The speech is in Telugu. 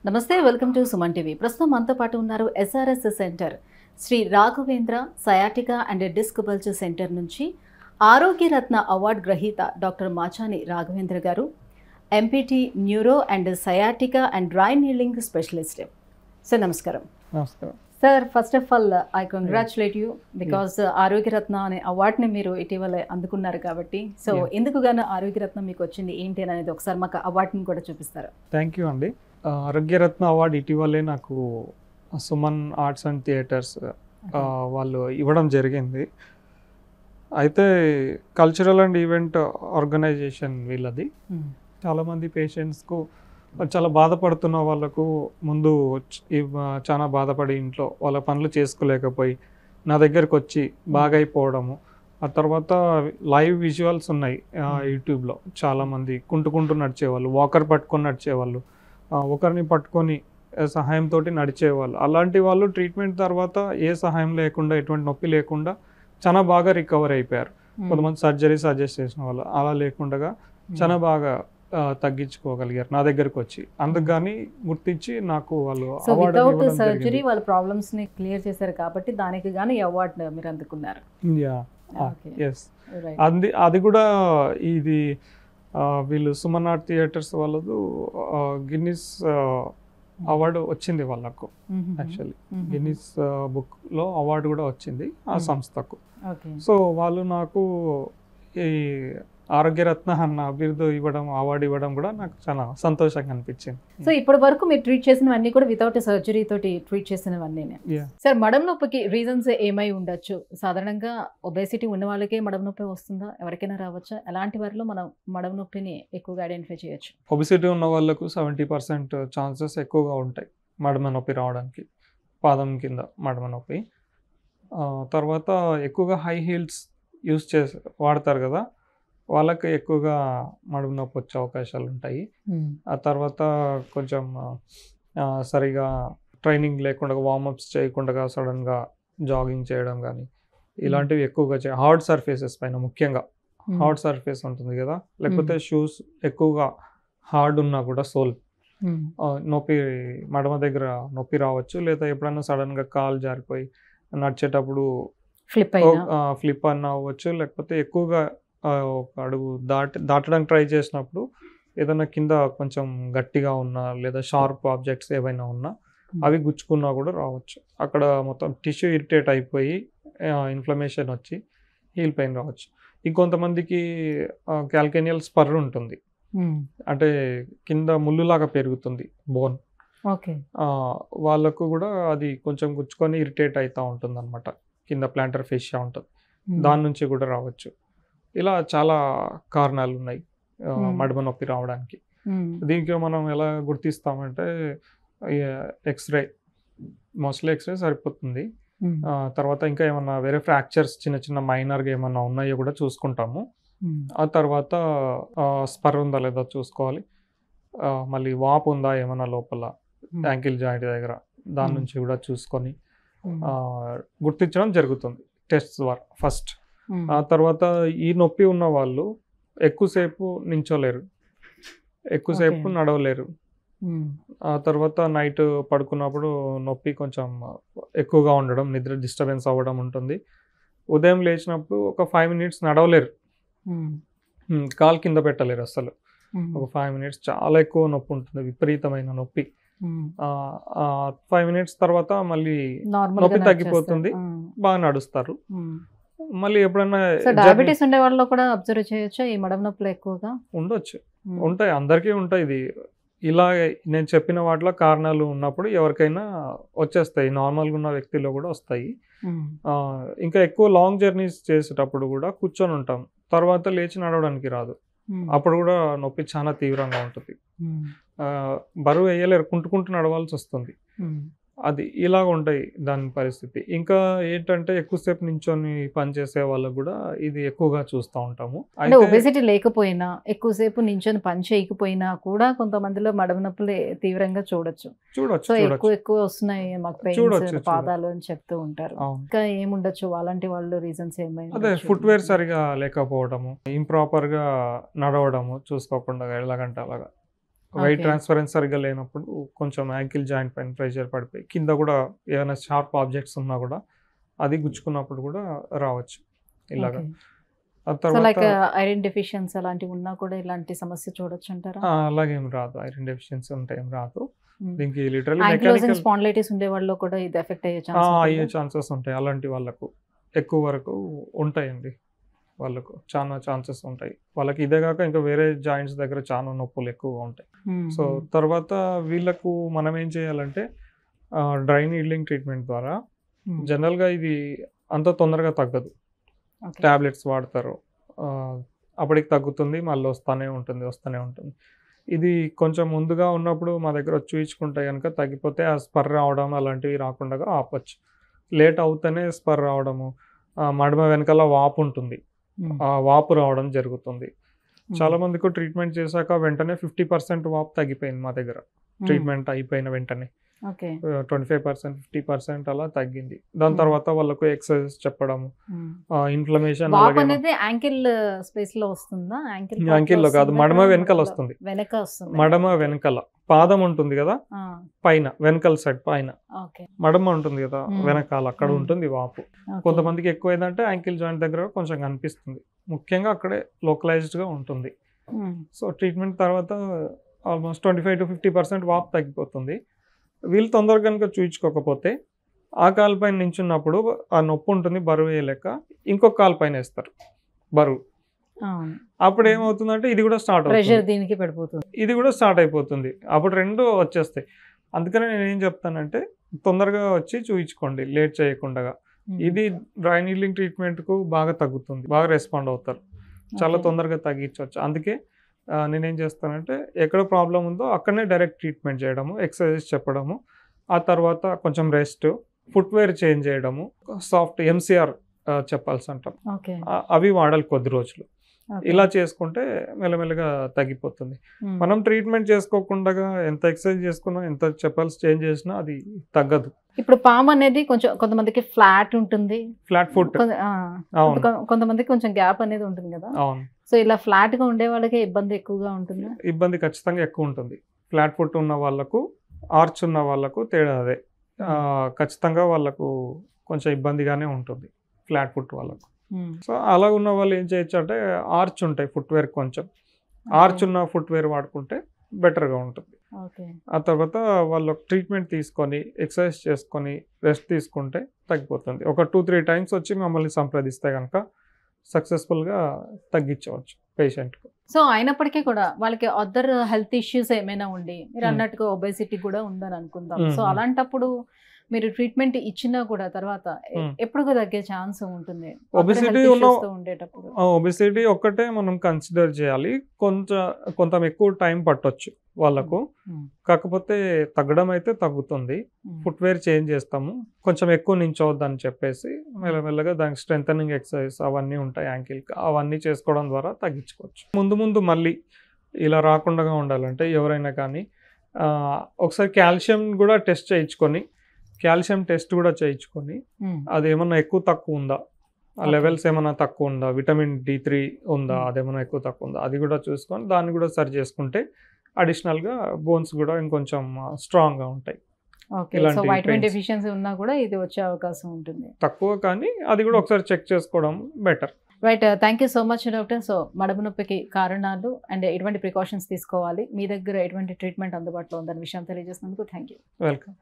నమస్తే, వెల్కమ్ టు సుమన్ టీవీ. ప్రస్తుతం మనతో పాటు ఉన్నారు SRS centre Shri Raghavendra sciatica and disc bulge centre నుంచి ఆరోగ్యరత్న అవార్డు గ్రహీత doctor Machani Raghavendra garu, MPT neuro and sciatica and dry needling specialist. Sir నమస్కారం. నమస్కారం sir, first of all I congratulate you because Arogyaratna అనే అవార్డుని మీరు ఇటీవల అందుకున్నారు కాబట్టి. సో ఎందుకు గాను ఆరోగ్యరత్న మీకు వచ్చింది ఏంటి అనేది ఒకసారి మాకు అవార్డుని కూడా చూపిస్తారా? థ్యాంక్ యూ అండి. ఆరోగ్యరత్న అవార్డు ఇటీవలే నాకు సుమన్ ఆర్ట్స్ అండ్ థియేటర్స్ వాళ్ళు ఇవ్వడం జరిగింది. అయితే కల్చరల్ అండ్ ఈవెంట్ ఆర్గనైజేషన్ వీళ్ళది. చాలామంది పేషెంట్స్కు చాలా బాధపడుతున్న వాళ్ళకు ముందు చాలా బాధపడి ఇంట్లో వాళ్ళ పనులు చేసుకోలేకపోయి నా దగ్గరకు వచ్చి బాగా అయిపోవడము. ఆ తర్వాత లైవ్ విజువల్స్ ఉన్నాయి యూట్యూబ్లో. చాలామంది కుంటుకుంటూ నడిచేవాళ్ళు, వాకర్ పట్టుకొని నడిచేవాళ్ళు, ఒకరిని పట్టుకొని సహాయంతో నడిచేవాళ్ళు. అలాంటి వాళ్ళు ట్రీట్మెంట్ తర్వాత ఏ సహాయం లేకుండా, ఎటువంటి నొప్పి లేకుండా చాలా బాగా రికవర్ అయిపోయారు. కొంతమంది సర్జరీ సజెస్ట్ చేసిన వాళ్ళు అలా లేకుండా చాలా బాగా తగ్గించుకోగలిగారు నా దగ్గరకు వచ్చి. అందుకని గుర్తించి నాకు వాళ్ళు సర్జరీ వాళ్ళ ప్రాబ్లమ్స్ ని క్లియర్ చేశారు కాబట్టి దానికి గాను ఈ అవార్డు మీరు అందుకున్నారు. అది కూడా ఇది వీళ్ళు సుమన్ ఆర్ట్ థియేటర్స్ వాళ్ళదు గిన్నిస్ అవార్డు వచ్చింది వాళ్ళకు. యాక్చువల్లీ గిన్నిస్ బుక్లో అవార్డు కూడా వచ్చింది ఆ సంస్థకు. సో వాళ్ళు నాకు ఈ ఆరోగ్యరత్న అన్న బిరుదు ఇవ్వడం, అవార్డు ఇవ్వడం కూడా నాకు చాలా సంతోషంగా అనిపించింది. సో ఇప్పటి వరకు మీరు ట్రీట్ చేసినవన్నీ కూడా వితౌట్ సర్జరీ తోటి ట్రీట్ చేసినవన్నీ. సార్, మడం నొప్పికి రీజన్స్ ఏమై ఉండొచ్చు? సాధారణంగా ఒబేసిటీ ఉన్న వాళ్ళకే మడం నొప్పి వస్తుందా? ఎవరికైనా రావచ్చా? ఎలాంటి వారిలో మనం మడం నొప్పిని ఎక్కువగా ఐడెంటిఫై చేయొచ్చు? ఒబేసిటీ ఉన్న వాళ్ళకు 70% ఛాన్సెస్ ఎక్కువగా ఉంటాయి మడమ నొప్పి రావడానికి, పాదం కింద మడమ నొప్పి. తర్వాత ఎక్కువగా హై హీల్స్ యూస్ వాడతారు కదా, వాళ్ళకి ఎక్కువగా మడుము నొప్పి వచ్చే అవకాశాలు ఉంటాయి. ఆ తర్వాత కొంచెం సరిగా ట్రైనింగ్ లేకుండా, వార్మప్స్ చేయకుండా సడన్గా జాగింగ్ చేయడం కానీ ఇలాంటివి ఎక్కువగా హార్డ్ సర్ఫేసెస్ పైన, ముఖ్యంగా హార్డ్ సర్ఫేస్ ఉంటుంది కదా, లేకపోతే షూస్ ఎక్కువగా హార్డ్ ఉన్నా కూడా సోల్ నొప్పి, మడమ దగ్గర నొప్పి రావచ్చు. లేదా ఎప్పుడైనా సడన్గా కాలు జారిపోయి నడిచేటప్పుడు ఫ్లిప్ అన్న అవ్వచ్చు. లేకపోతే ఎక్కువగా ఒక అడుగు దాటడానికి ట్రై చేసినప్పుడు ఏదైనా కింద కొంచెం గట్టిగా ఉన్నా, లేదా షార్ప్ ఆబ్జెక్ట్స్ ఏవైనా ఉన్నా అవి గుచ్చుకున్నా కూడా రావచ్చు. అక్కడ మొత్తం టిష్యూ ఇరిటేట్ అయిపోయి ఇన్ఫ్లమేషన్ వచ్చి హీల్ పెయిన్ రావచ్చు. ఇంకొంతమందికి క్యాల్కేనియల్ స్పర్ ఉంటుంది, అంటే కింద ముళ్ళులాగా పెరుగుతుంది బోన్. వాళ్ళకు కూడా అది కొంచెం గుచ్చుకొని ఇరిటేట్ అవుతూ ఉంటుంది అనమాట. కింద ప్లాంటర్ ఫేషియా ఉంటుంది, దాని నుంచి కూడా రావచ్చు. ఇలా చాలా కారణాలు ఉన్నాయి మడమ నొప్పి రావడానికి. దీనికి మనం ఎలా గుర్తిస్తామంటే ఎక్స్రే, మోస్ట్లీ ఎక్స్రే సరిపోతుంది. తర్వాత ఇంకా ఏమన్నా వేరే ఫ్రాక్చర్స్ చిన్న చిన్న మైనర్గా ఏమన్నా ఉన్నాయో కూడా చూసుకుంటాము. ఆ తర్వాత స్పర్ ఉందా లేదా చూసుకోవాలి. మళ్ళీ వాపు ఉందా ఏమన్నా లోపల యాంకిల్ జాయింట్ దగ్గర, దాని నుంచి కూడా చూసుకొని గుర్తించడం జరుగుతుంది టెస్ట్ ద్వారా ఫస్ట్. ఆ తర్వాత ఈ నొప్పి ఉన్న వాళ్ళు ఎక్కువసేపు నించోలేరు, ఎక్కువసేపు నడవలేరు. ఆ తర్వాత నైట్ పడుకున్నప్పుడు నొప్పి కొంచెం ఎక్కువగా ఉండడం, నిద్ర డిస్టర్బెన్స్ అవ్వడం ఉంటుంది. ఉదయం లేచినప్పుడు ఒక 5 minutes నడవలేరు, కాలు కింద పెట్టలేరు అసలు. ఒక 5 minutes చాలా ఎక్కువ నొప్పి ఉంటుంది, విపరీతమైన నొప్పి. 5 minutes తర్వాత మళ్ళీ నొప్పి తగ్గిపోతుంది, బాగా నడుస్తారు. మళ్ళీ ఎప్పుడైనా డయాబెటీస్ ఉండే వాళ్ళలో కూడా అబ్జర్వ్ చేయొచ్చా ఈ మడం నొప్పులు? ఎక్కువగా ఉండొచ్చు, ఉంటాయి, అందరికీ ఉంటాయి. ఇది ఇలా నేను చెప్పిన వాటిలో కారణాలు ఉన్నప్పుడు ఎవరికైనా వచ్చేస్తాయి, నార్మల్గా ఉన్న వ్యక్తిలో కూడా వస్తాయి. ఇంకా ఎక్కువ లాంగ్ జర్నీస్ చేసేటప్పుడు కూడా కూర్చొని ఉంటాం, తర్వాత లేచి నడవడానికి రాదు, అప్పుడు కూడా నొప్పి చాలా తీవ్రంగా ఉంటుంది. బరువు వేయలేరు, కుంటుకుంటూ నడవాల్సి వస్తుంది. అది ఇలాగ ఉంటాయి దాని పరిస్థితి. ఇంకా ఏంటంటే ఎక్కువసేపు నించొని పనిచేసే వాళ్ళకు కూడా ఇది ఎక్కువగా చూస్తూ ఉంటాము. అంటే ఒబేసిటీ లేకపోయినా, ఎక్కువసేపు నించొని పని చేయకపోయినా కూడా కొంతమందిలో మడమ నొప్పులు తీవ్రంగా చూడొచ్చు. సో ఎక్కువ వస్తున్నాయి మాకు పెయిన్స్ పాదాలు అని చెప్తూ ఉంటారు. ఇంకా ఏముండొచ్చు అలాంటి వాళ్ళు రీజన్స్ ఏమైనా? అదే ఫుట్వేర్ సరిగా లేకపోవడము, ఇంప్రాపర్ గా నడవడము, చూసుకోకుండా ఎలాగంటే అలాగా వెయిట్ Okay. ట్రాన్స్ఫరెన్స్ సరిగ్గా లేనప్పుడు కొంచెం యాంకిల్ జాయింట్ పైన ప్రెషర్ పడిపోయి కింద కూడా ఏమైనా షార్ప్ ఆబ్జెక్ట్స్ ఉన్నా కూడా అది గుచ్చుకున్నప్పుడు కూడా రావచ్చు ఇలాగా. Okay. ఆ సో లైక్ తర్వాత ఐరన్ డెఫిషియన్సీ అలాంటివి ఉన్నా కూడా ఇలాంటి సమస్య చూడొచ్చు అంటారా? అలాగేం రాదు, ఐరన్ డెఫిషియన్సీ ఉంటే ఏం రాదు. Hmm. దీనికి లిటరల్లీ యాంకిలోజింగ్ మెకానికల్ స్పాండిలైటిస్ ఉండే వాళ్ళు కూడా ఇది ఎఫెక్ట్ అయ్యే ఛాన్స్ అయ్యే ఛాన్సెస్ ఉంటాయి. అలాంటి వాళ్ళకు ఎక్కువ వరకు ఉంటాయండి, వాళ్ళకు చాలా ఛాన్సెస్ ఉంటాయి. వాళ్ళకి ఇదే కాక ఇంకా వేరే జాయింట్స్ దగ్గర చాలా నొప్పులు ఎక్కువగా ఉంటాయి. సో తర్వాత వీళ్ళకు మనం ఏం చేయాలంటే డ్రై నీడ్లింగ్ ట్రీట్మెంట్ ద్వారా జనరల్గా ఇది అంత తొందరగా తగ్గదు. ట్యాబ్లెట్స్ వాడతారు, అప్పటికి తగ్గుతుంది, మళ్ళీ వస్తూనే ఉంటుంది. ఇది కొంచెం ముందుగా ఉన్నప్పుడు మా దగ్గర వచ్చి చూయించుకుంటే కనుక తగ్గిపోతే ఆ స్పర్ రావడం అలాంటివి రాకుండా ఆపచ్చు. లేట్ అవుతూనే స్పర్ రావడము, మడమ వెనకాల వాపు ఉంటుంది, ఆ వాపు రావడం జరుగుతుంది. చాలా మందికి ట్రీట్మెంట్ చేశాక వెంటనే 50% వాపు తగ్గిపోయింది మా దగ్గర, ట్రీట్మెంట్ అయిపోయిన వెంటనే 25% 50% అలా తగ్గింది. దాని తర్వాత వాళ్ళకు ఎక్సర్సైజ్ చెప్పడము, ఇన్ఫ్లమేషన్ అనేది యాంకిల్ స్పేస్ లో వస్తుందా? యాంకిల్లో కాదు, మడమ వెనకాల వస్తుంది. వెనక వస్తుంది, మడమ వెనకాల పాదం ఉంటుంది కదా పైన, వెనకాల సైడ్ పైన మడమ ఉంటుంది కదా వెనకాల, అక్కడ ఉంటుంది వాపు. కొంతమందికి ఎక్కువ ఏంటంటే యాంకిల్ జాయింట్ దగ్గర కొంచెం కనిపిస్తుంది, ముఖ్యంగా అక్కడే లోకలైజ్డ్ గా ఉంటుంది. సో ట్రీట్మెంట్ తర్వాత ఆల్మోస్ట్ 25 to 50% వాపు తగ్గిపోతుంది. వీళ్ళు తొందరగా కనుక చూయించుకోకపోతే ఆ కాలు పైన నించున్నప్పుడు ఆ నొప్పి ఉంటుంది, బరువు వేయలేక ఇంకొక కాలు పైన వేస్తారు బరువు. అప్పుడు ఏమవుతుందంటే ఇది కూడా స్టార్ట్ అవుతుంది, దీనికి పడిపోతుంది, ఇది కూడా స్టార్ట్ అయిపోతుంది. అప్పుడు రెండు వచ్చేస్తాయి. అందుకనే నేను ఏం చెప్తానంటే తొందరగా వచ్చి చూయించుకోండి, లేట్ చేయకుండా. ఇది డ్రై నీడ్లింగ్ ట్రీట్మెంట్కు బాగా తగ్గుతుంది, బాగా రెస్పాండ్ అవుతారు, చాలా తొందరగా తగ్గించవచ్చు. అందుకే నేనేం చేస్తానంటే ఎక్కడ ప్రాబ్లం ఉందో అక్కడనే డైరెక్ట్ ట్రీట్మెంట్ చేయడము, ఎక్సర్సైజ్ చెప్పడము, ఆ తర్వాత కొంచెం రెస్ట్, ఫుట్వేర్ చేంజ్ చేయడము, సాఫ్ట్ ఎంసీఆర్ చెప్పాల్సి అంటాం, అవి వాడాలి కొద్ది రోజులు. ఇలా చేసుకుంటే మెల్లమెల్లగా తగ్గిపోతుంది. మనం ట్రీట్మెంట్ చేసుకోకుండా ఎంత ఎక్సర్సైజ్ చేసుకున్నా, ఎంత చెప్పాల్సి చేంజ్ చేసినా అది తగ్గదు. ఇప్పుడు పామ్ అనేది కొంచెం కొంతమందికి ఫ్లాట్ ఉంటుంది, ఫ్లాట్ ఫుట్, కొంతమందికి కొంచెం గ్యాప్ అనేది ఉంటుంది కదా. అవును. సో ఇలా ఫ్లాట్ గా ఉండే వాళ్ళకి ఇబ్బంది ఎక్కువగా ఉంటుంది. ఇబ్బంది ఖచ్చితంగా ఎక్కువ ఉంటుంది. ఫ్లాట్ ఫుట్ ఉన్న వాళ్ళకు, ఆర్చ్ ఉన్న వాళ్ళకు తేడా అదే. ఖచ్చితంగా వాళ్ళకు కొంచెం ఇబ్బందిగానే ఉంటుంది ఫ్లాట్ ఫుట్ వాళ్ళకు. సో అలా ఉన్న వాళ్ళు ఏం చేయొచ్చు అంటే ఆర్చ్ ఉంటాయి ఫుట్వేర్, కొంచెం ఆర్చ్ ఉన్న ఫుట్వేర్ వాడుకుంటే బెటర్గా ఉంటుంది. ఆ తర్వాత వాళ్ళు ట్రీట్మెంట్ తీసుకొని ఎక్సర్సైజ్ చేసుకొని రెస్ట్ తీసుకుంటే తగ్గిపోతుంది. ఒక 2-3 టైమ్స్ వచ్చి మమ్మల్ని సంప్రదిస్తే కనుక సక్సెస్ఫుల్గా తగ్గించవచ్చు పేషెంట్కు. సో అయినప్పటికీ కూడా వాళ్ళకి అదర్ హెల్త్ ఇష్యూస్ ఏమైనా ఉండి, మీరు అన్నట్టుగా ఒబేసిటీ కూడా ఉందని అనుకుందాం. సో అలాంటప్పుడు మీరు ట్రీట్మెంట్ ఇచ్చినా కూడా తర్వాత ఎప్పుడు తగ్గే ఛాన్స్ ఉంటుంది? ఒబేసిటీ ఒక్కటే మనం కన్సిడర్ చేయాలి, కొంత ఎక్కువ టైం పట్టొచ్చు వాళ్ళకు. కాకపోతే తగ్గడం అయితే తగ్గుతుంది. ఫుట్వేర్ చేంజ్ చేస్తాము, కొంచెం ఎక్కువ నించవద్దని చెప్పేసి మెల్లమెల్లగా దానికి స్ట్రెంథనింగ్ ఎక్సర్సైజ్ అవన్నీ ఉంటాయి యాంకిల్కి, అవన్నీ చేసుకోవడం ద్వారా తగ్గించుకోవచ్చు. ముందు మళ్ళీ ఇలా రాకుండా ఉండాలంటే ఎవరైనా కానీ ఒకసారి కాల్షియం కూడా టెస్ట్ చేయించుకొని, కాల్షియం టెస్ట్ కూడా చేయించుకొని అది ఏమన్నా ఎక్కువ తక్కువ ఉందా, ఆ లెవెల్స్ ఏమైనా తక్కువ ఉందా, విటమిన్ D3 ఉందా, అదేమన్నా ఎక్కువ తక్కువ ఉందా, అది కూడా చూసుకొని దాన్ని కూడా సరి చేసుకుంటే అడిషనల్గా బోన్స్ కూడా ఇంకొంచెం స్ట్రాంగ్గా ఉంటాయి. వైటమిన్ డెఫిషియన్సీ ఉన్నా కూడా ఇది వచ్చే అవకాశం ఉంటుంది తక్కువ, కానీ అది కూడా ఒకసారి చెక్ చేసుకోవడం better. Right, thank you so much doctor. So మడమ నొప్పికి కారణాలు అండ్ ఎటువంటి ప్రికాషన్స్ తీసుకోవాలి, మీ దగ్గర ఎటువంటి ట్రీట్మెంట్ అందుబాటులో ఉందన్న విషయం తెలియజేసినందుకు థ్యాంక్ యూ. వెల్కమ్.